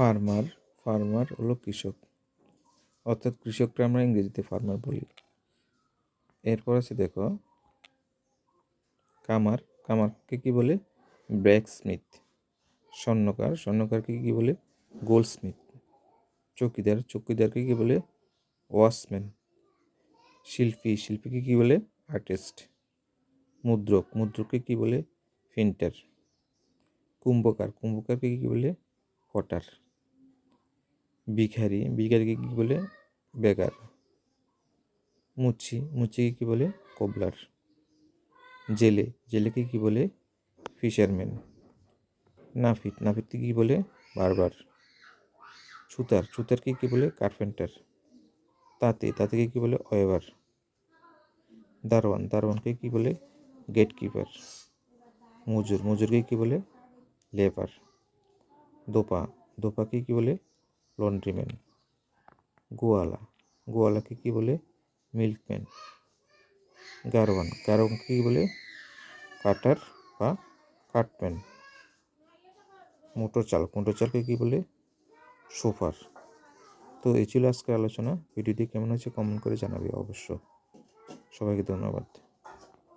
Farmer, farmer হলো কৃষক, অর্থাৎ কৃষকরা আমরা ইংরেজিতে ফার্মার বলি। এরপর আছে দেখো কামার, কামারকে কি বলে? ব্ল্যাকস্মিথ। স্বর্ণকার, স্বর্ণকারকে কি বলে? গোল্ডস্মিথ। চৌকিদার, চৌকিদারকে কি বলে? ওয়াচম্যান। শিল্পী, শিল্পীকে কি বলে? আর্টিস্ট। মুদ্রক, মুদ্রককে কি বলে? প্রিন্টার। কুম্ভকার, কুম্ভকারকে কি বলে? পটার। ভিখারি, ভিখারিকে কি বলে? বেগার। মুচি, মুচিকে কি বলে? কোবলার। জেলে, জেলেকে কি বলে? ফিশারম্যান। নাপিত, নাপিতকে কি বলে? বারবার। ছুতার, ছুতারকে কি বলে? কার্পেন্টার। তাঁতি, তাঁতিকে কি বলে? ওয়েভার। দারোয়ান, দারোয়ানকে কি বলে? গেটকিপার। মজুর, মজুরকে কি বলে? লেবার। দোপা, দোপাকে কি বলে? লন্ড্রিম্যান। গোয়ালা, গোয়ালাকে কি বলে? মিল্কম্যান। গারোয়ান, গারোয়ানকে কি বলে? কাটার বা কাটম্যান। মোটর চালক, মোটর চালককে কি বলে? শোফার। তো এই ছিল আজকের আলোচনা। ভিডিওটি কেমন হয়েছে কমেন্ট করে জানাবে অবশ্য। সবাইকে ধন্যবাদ।